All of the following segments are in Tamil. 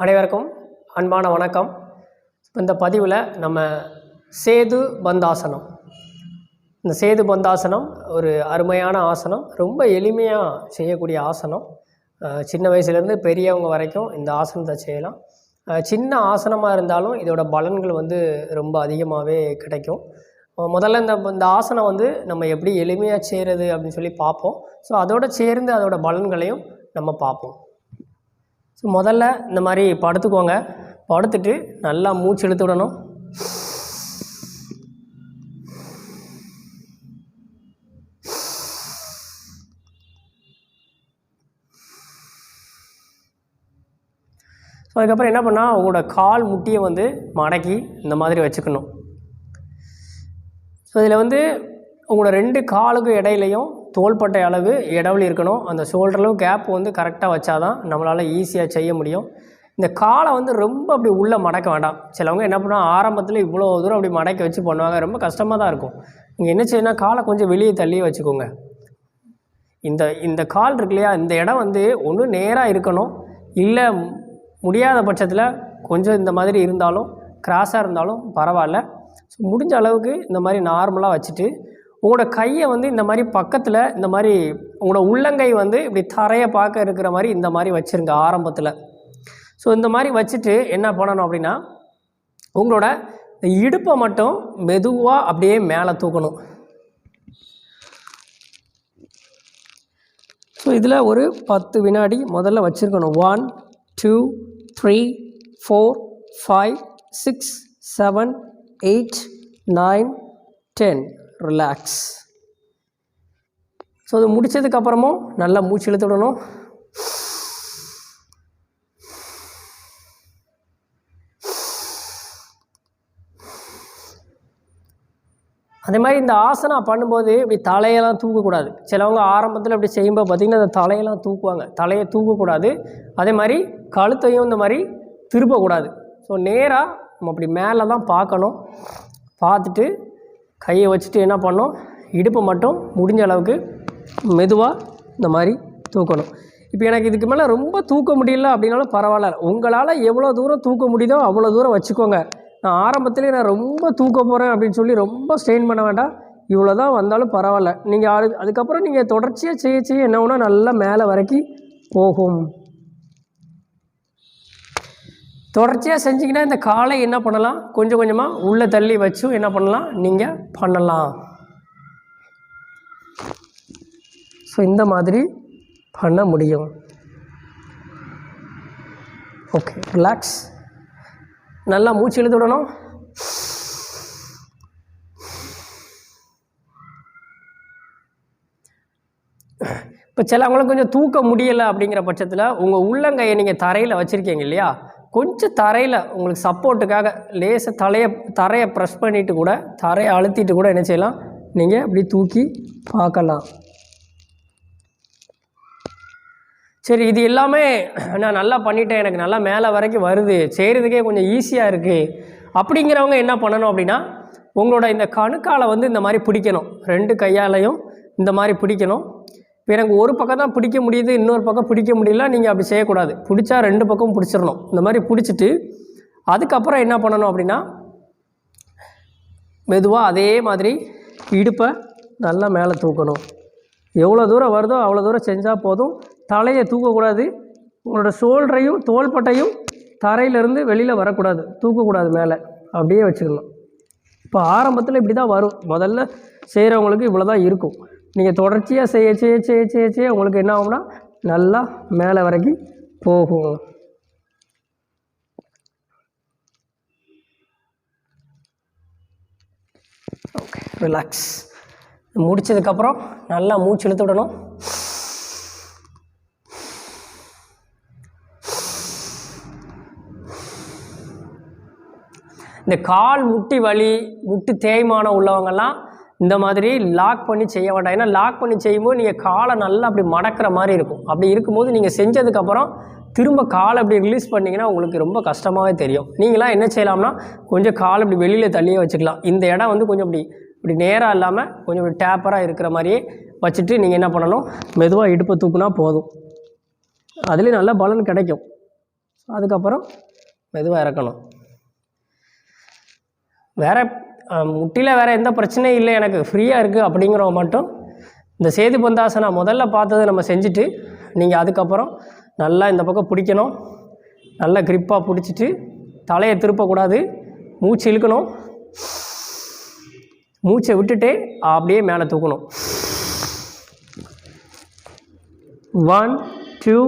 அனைவருக்கும் அன்பான வணக்கம். இந்த பதிவில் நம்ம சேது பந்தாசனம். இந்த சேது பந்தாசனம் ஒரு அருமையான ஆசனம், ரொம்ப எளிமையாக செய்யக்கூடிய ஆசனம். சின்ன வயசுலேருந்து பெரியவங்க வரைக்கும் இந்த ஆசனத்தை செய்யலாம். சின்ன ஆசனமாக இருந்தாலும் இதோட பலன்கள் ரொம்ப அதிகமாகவே கிடைக்கும். முதல்ல இந்த ஆசனம் நம்ம எப்படி எளிமையாக செய்கிறது அப்படின்னு சொல்லி பார்ப்போம். ஸோ அதோடு சேர்ந்து அதோட பலன்களையும் நம்ம பார்ப்போம். ஸோ முதல்ல இந்த மாதிரி படுத்துக்கோங்க. படுத்துட்டு நல்லா மூச்சு இழுத்து விடணும். ஸோ அதுக்கப்புறம் என்ன பண்ணால் உங்களோட கால் முட்டியை மடக்கி இந்த மாதிரி வச்சுக்கணும். ஸோ இதில் உங்களோட 2 காலுக்கும் இடையிலையும் தோள்பட்டை அளவு இடைவெளி இருக்கணும். அந்த ஷோல்டர்லும் கேப் கரெக்டாக வச்சாதான் நம்மளால் ஈஸியாக செய்ய முடியும். இந்த காலை ரொம்ப அப்படி உள்ளே மடக்க வேண்டாம். சிலவங்க என்ன பண்ணுவாங்க, ஆரம்பத்தில் இவ்வளோ தூரம் அப்படி மடக்கி வச்சு பண்ணுவாங்க. ரொம்ப கஷ்டமாக தான் இருக்கும். நீங்கள் என்ன செய்யணும், காலை கொஞ்சம் வெளியே தள்ளி வச்சுக்கோங்க. இந்த கால் இருக்கு இல்லையா, இந்த இடம் ஒன்று நேராக இருக்கணும். இல்லை முடியாத பட்சத்தில் கொஞ்சம் இந்த மாதிரி இருந்தாலும் கிராஸாக இருந்தாலும் பரவாயில்ல. ஸோ முடிஞ்ச அளவுக்கு இந்த மாதிரி நார்மலாக வச்சுட்டு உங்களோட கையை இந்த மாதிரி பக்கத்தில் இந்த மாதிரி உங்களோட உள்ளங்கை இப்படி தரையை பார்க்க இருக்கிற மாதிரி இந்த மாதிரி வச்சுருங்க ஆரம்பத்தில். ஸோ இந்த மாதிரி வச்சுட்டு என்ன பண்ணணும் அப்படின்னா, உங்களோட இடுப்பை மட்டும் மெதுவாக அப்படியே மேலே தூக்கணும். ஸோ இதில் ஒரு 10 வினாடி முதல்ல வச்சுருக்கணும். 1 2 3 4 5 6 7 8 9 10. ரிலாக்ஸ். ஸோ அது முடித்ததுக்கப்புறமும் நல்லா மூச்சு இழுத்து விடணும். அதே மாதிரி இந்த ஆசனம் பண்ணும்போது இப்படி தலையெல்லாம் தூக்கக்கூடாது. சிலவங்க ஆரம்பத்தில் இப்படி செய்யும்போது பார்த்திங்கன்னா அந்த தலையெல்லாம் தூக்குவாங்க. தலையை தூக்கக்கூடாது. அதே மாதிரி கழுத்தையும் இந்த மாதிரி திருப்பக்கூடாது. ஸோ நேராக நம்ம அப்படி மேலே தான் பார்க்கணும். பார்த்துட்டு கையை வச்சுட்டு என்ன பண்ணணும், இடுப்பை மட்டும் முடிஞ்ச அளவுக்கு மெதுவாக இந்த மாதிரி தூக்கணும். இப்போ எனக்கு இதுக்கு மேலே ரொம்ப தூக்க முடியல அப்படின்னாலும் பரவாயில்ல. உங்களால் எவ்வளோ தூரம் தூக்க முடியுதோ அவ்வளோ தூரம் வச்சுக்கோங்க. நான் ஆரம்பத்துலேயே நான் ரொம்ப தூக்க போகிறேன் அப்படின்னு சொல்லி ரொம்ப ஸ்ட்ரெயின் பண்ண வேண்டாம். இவ்வளோ தான் வந்தாலும் பரவாயில்ல. நீங்கள் அதுக்கப்புறம் நீங்கள் தொடர்ச்சியாக செய்ய என்ன ஒன்றா நல்லா மேலே வரைக்கும் போகும். தொடர்ச்சியாக செஞ்சிங்கன்னா இந்த காலை என்ன பண்ணலாம், கொஞ்சம் கொஞ்சமாக உள்ளே தள்ளி வச்சும் என்ன பண்ணலாம், நீங்கள் பண்ணலாம். ஸோ இந்த மாதிரி பண்ண முடியும். Okay, relax. நல்லா மூச்சு இழுத்து விடணும். இப்போ சிலவங்களும் கொஞ்சம் தூக்க முடியலை அப்படிங்கிற பட்சத்தில் உங்கள் உள்ளங்கையை நீங்கள் தரையில் வச்சுருக்கீங்க இல்லையா, கொஞ்சம் தரையில் உங்களுக்கு சப்போர்ட்டுக்காக லேசாக தரையை ப்ரெஸ் பண்ணிவிட்டு கூட, தரையை அழுத்திட்டு கூட என்ன செய்யலாம், நீங்கள் இப்படி தூக்கி பார்க்கலாம். சரி, இது எல்லாமே நான் நல்லா பண்ணிட்டேன், எனக்கு நல்லா மேலே வரைக்கும் வருது, செய்கிறதுக்கே கொஞ்சம் ஈஸியாக இருக்குது அப்படிங்கிறவங்க என்ன பண்ணணும் அப்படின்னா, உங்களோட இந்த கணுக்காலை இந்த மாதிரி பிடிக்கணும். 2 கையாலையும் இந்த மாதிரி பிடிக்கணும். இப்போ எனக்கு ஒரு பக்கம் தான் பிடிக்க முடியுது, இன்னொரு பக்கம் பிடிக்க முடியல, நீங்கள் அப்படி செய்யக்கூடாது. பிடிச்சா 2 பக்கமும் பிடிச்சிடணும். இந்த மாதிரி பிடிச்சிட்டு அதுக்கப்புறம் என்ன பண்ணணும் அப்படின்னா, மெதுவாக அதே மாதிரி இடுப்பை நல்லா மேலே தூக்கணும். எவ்வளோ தூரம் வருதோ அவ்வளோ தூரம் செஞ்சால் போதும். தலையை தூக்கக்கூடாது. உங்களோட ஷோல்டரையும் தோள்பட்டையும் தரையிலேருந்து வெளியில் வரக்கூடாது, தூக்கக்கூடாது, மேலே அப்படியே வச்சுக்கணும். இப்போ ஆரம்பத்தில் இப்படி தான் வரும். முதல்ல செய்கிறவங்களுக்கு இவ்வளோ தான் இருக்கும். நீங்கள் தொடர்ச்சியாக செய்ய உங்களுக்கு என்ன ஆகும்னா நல்லா மேலே வரைக்கும் போகும். Okay, relax. முடித்ததுக்கப்புறம் நல்லா மூச்சு இழுத்து விடணும். இந்த கால் முட்டி வலி, முட்டு தேய்மானம் உள்ளவங்கெல்லாம் இந்த மாதிரி லாக் பண்ணி செய்ய வேண்டாம். ஏன்னா லாக் பண்ணி செய்யும்போது நீங்கள் காலை நல்லா அப்படி மடக்கிற மாதிரி இருக்கும். அப்படி இருக்கும்போது நீங்கள் செஞ்சதுக்கப்புறம் திரும்ப காலை அப்படி ரிலீஸ் பண்ணிங்கன்னா உங்களுக்கு ரொம்ப கஷ்டமாகவே தெரியும். நீங்களாம் என்ன செய்யலாம்னா, கொஞ்சம் காலை இப்படி வெளியில் தள்ளியே வச்சுக்கலாம். இந்த இடம் கொஞ்சம் இப்படி நேராக இல்லாமல் கொஞ்சம் இப்படி டேப்பராக இருக்கிற மாதிரியே வச்சுட்டு நீங்கள் என்ன பண்ணணும், மெதுவாக இடுப்பை தூக்குனா போதும். அதுலேயும் நல்ல பலன் கிடைக்கும். அதுக்கப்புறம் மெதுவாக இறக்கணும். வேறு முட்டியில் வேறு எந்த பிரச்சனையும் இல்லை, எனக்கு ஃப்ரீயாக இருக்குது அப்படிங்கிறவங்க மட்டும் இந்த சேது பந்தாசனா முதல்ல பார்த்தது நம்ம செஞ்சுட்டு நீங்கள் அதுக்கப்புறம் நல்லா இந்த பக்கம் பிடிக்கணும். நல்லா கிரிப்பாக பிடிச்சிட்டு தலையை திருப்பக்கூடாது, மூச்சு இழுக்கணும். மூச்சை விட்டுட்டே அப்படியே மேலே தூக்கணும். 1 2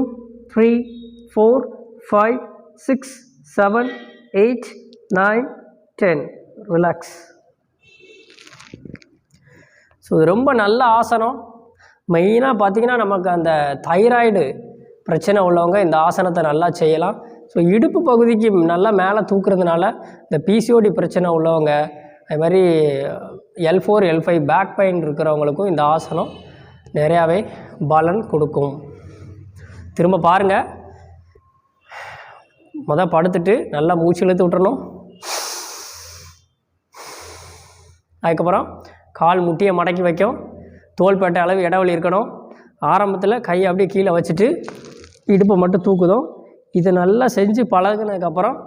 3 4 5 6 7 8 9 10. ரிலாக்ஸ். ஸோ இது ரொம்ப நல்ல ஆசனம். மெயினாக பார்த்திங்கன்னா நமக்கு அந்த தைராய்டு பிரச்சனை உள்ளவங்க இந்த ஆசனத்தை நல்லா செய்யலாம். ஸோ இடுப்பு பகுதிக்கு நல்லா மேலே தூக்குறதுனால இந்த பிசிஓடி பிரச்சனை உள்ளவங்க, அது மாதிரி L4 L5 பேக் பெயின் இருக்கிறவங்களுக்கும் இந்த ஆசனம் நிறையாவே பலன் கொடுக்கும். திரும்ப பாருங்கள். படுத்துட்டு நல்லா மூச்சு இழுத்து விட்டுறணும். அதுக்கப்புறம் கால் முட்டியை மடக்கி வைக்கும், தோள்பட்டை அளவு இடைவெளி இருக்கணும். ஆரம்பத்தில் கையை அப்படியே கீழே வச்சுட்டு இடுப்பை மட்டும் தூக்குதும். இதை நல்லா செஞ்சு பழகினதுக்கப்புறம்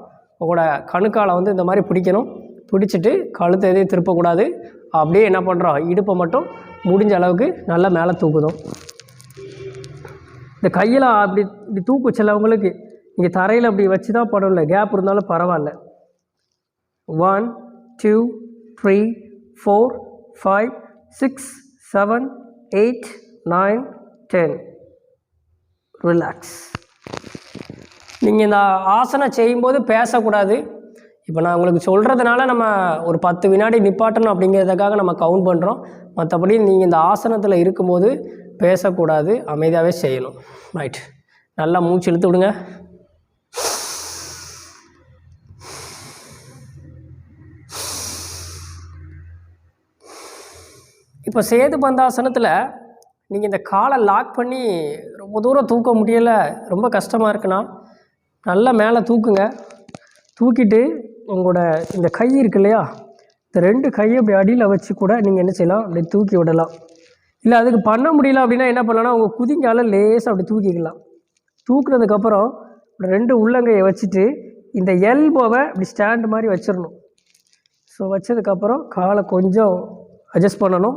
உங்களோட கணுக்காலை இந்த மாதிரி பிடிக்கணும். பிடிச்சிட்டு கழுத்தை எதையும் திருப்பக்கூடாது. அப்படியே என்ன பண்ணுறோம், இடுப்பை மட்டும் முடிஞ்ச அளவுக்கு நல்லா மேலே தூக்குதும். இந்த கையில் இப்படி தூக்கு சிலவங்களுக்கு இங்கே தரையில் அப்படி வச்சு தான் படல, கேப் இருந்தாலும் பரவாயில்ல. 1 2 3 4 5 6 7 8 9 10. ரிலாக்ஸ். நீங்கள் இந்த ஆசனம் செய்யும்போது பேசக்கூடாது. இப்போ நான் உங்களுக்கு சொல்கிறதுனால நம்ம ஒரு 10 வினாடி நிப்பாட்டணும் அப்படிங்கிறதுக்காக நம்ம கவுண்ட் பண்ணுறோம். மற்றபடி நீங்கள் இந்த ஆசனத்தில் இருக்கும்போது பேசக்கூடாது, அமைதியாகவே செய்யணும். ரைட். நல்லா மூச்சு இழுத்து விடுங்க. இப்போ சேது பந்தாசனத்தில் நீங்கள் இந்த காலை லாக் பண்ணி ரொம்ப தூரம் தூக்க முடியலை, ரொம்ப கஷ்டமாக இருக்குன்னா நல்லா மேலே தூக்குங்க. தூக்கிட்டு உங்களோட இந்த கை இருக்கு இல்லையா, இந்த 2 கையை அப்படி அடியில் வச்சு கூட நீங்கள் என்ன செய்யலாம், அப்படி தூக்கி விடலாம். இல்லை அதுக்கு பண்ண முடியல அப்படின்னா என்ன பண்ணலாம்னா உங்கள் குதிங்கால லேசாக அப்படி தூக்கிக்கலாம். தூக்குனதுக்கப்புறம் 2 உள்ளங்கையை வச்சுட்டு இந்த எல்போவை இப்படி ஸ்டாண்டு மாதிரி வச்சிடணும். ஸோ வச்சதுக்கப்புறம் காலை கொஞ்சம் அட்ஜஸ்ட் பண்ணணும்.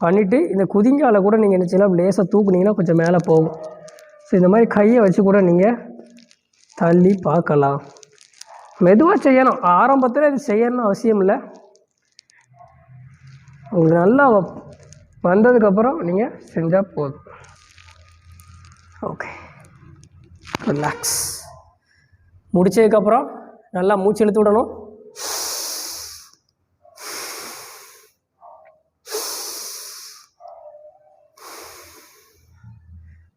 பண்ணிவிட்டு இந்த குதிங்கால கூட நீங்கள் என்ன செய்யலாம், லேசாக தூக்குனீங்கன்னா கொஞ்சம் மேலே போகும். ஸோ இந்த மாதிரி கையை வச்சு கூட நீங்கள் தள்ளி பார்க்கலாம். மெதுவாக செய்யணும். ஆரம்பத்தில் இது செய்யணும்னு அவசியம் இல்லை. உங்களுக்கு நல்லா வந்ததுக்கப்புறம் நீங்கள் செஞ்சால் போதும். ஓகே. ரிலாக்ஸ். முடித்ததுக்கப்புறம் நல்லா மூச்சு இழுத்து விடணும்.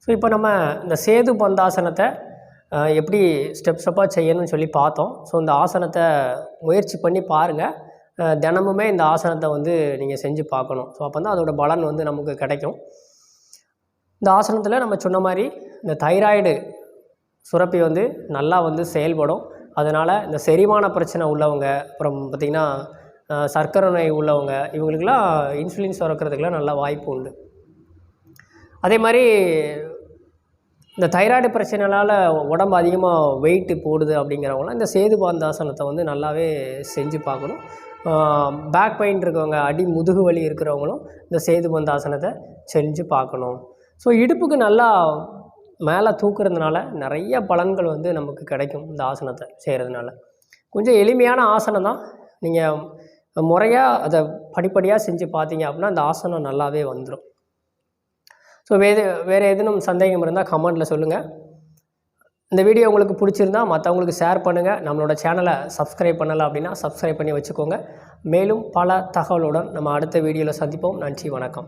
ஸோ இப்போ நம்ம இந்த சேது பந்தாசனத்தை எப்படி ஸ்டெப்பாக செய்யணும்னு சொல்லி பார்த்தோம். ஸோ இந்த ஆசனத்தை முயற்சி பண்ணி பாருங்கள். தினமுமே இந்த ஆசனத்தை நீங்கள் செஞ்சு பார்க்கணும். ஸோ அப்போ தான் அதோட பலன் நமக்கு கிடைக்கும். இந்த ஆசனத்தில் நம்ம சொன்ன மாதிரி இந்த தைராய்டு சுரப்பி நல்லா செயல்படும். அதனால் இந்த செரிமான பிரச்சனை உள்ளவங்க, அப்புறம் பார்த்திங்கன்னா சர்க்கரை நோய் உள்ளவங்க, இவங்களுக்கெல்லாம் இன்சுலின் சுரக்கிறதுக்கெலாம் நல்லா வாய்ப்பு உண்டு. அதே மாதிரி இந்த தைராய்டு பிரச்சனைனால உடம்பு அதிகமாக வெயிட்டு போடுது அப்படிங்கிறவங்களாம் இந்த சேது பந்தாசனத்தை நல்லாவே செஞ்சு பார்க்கணும். பேக் பெயின் இருக்கவங்க, அடி முதுகு வலி இருக்கிறவங்களும் இந்த சேது பந்தாசனத்தை செஞ்சு பார்க்கணும். ஸோ இடுப்புக்கு நல்லா மேலே தூக்குறதுனால நிறைய பலன்கள் நமக்கு கிடைக்கும். இந்த ஆசனத்தை செய்கிறதுனால கொஞ்சம் எளிமையான ஆசனம் தான். நீங்கள் முறையாக அதை படிப்படியாக செஞ்சு பார்த்தீங்க அப்படின்னா இந்த ஆசனம் நல்லாவே வந்துடும். ஸோ வேறு எதுவும் சந்தேகம் இருந்தால் கமெண்ட்டில் சொல்லுங்கள். இந்த வீடியோ உங்களுக்கு பிடிச்சிருந்தா மற்றவங்களுக்கு ஷேர் பண்ணுங்கள். நம்மளோட சேனலை சப்ஸ்கிரைப் பண்ணலை அப்படின்னா சப்ஸ்கிரைப் பண்ணி வச்சுக்கோங்க. மேலும் பல தகவலுடன் நம்ம அடுத்த வீடியோவில் சந்திப்போம். நன்றி, வணக்கம்.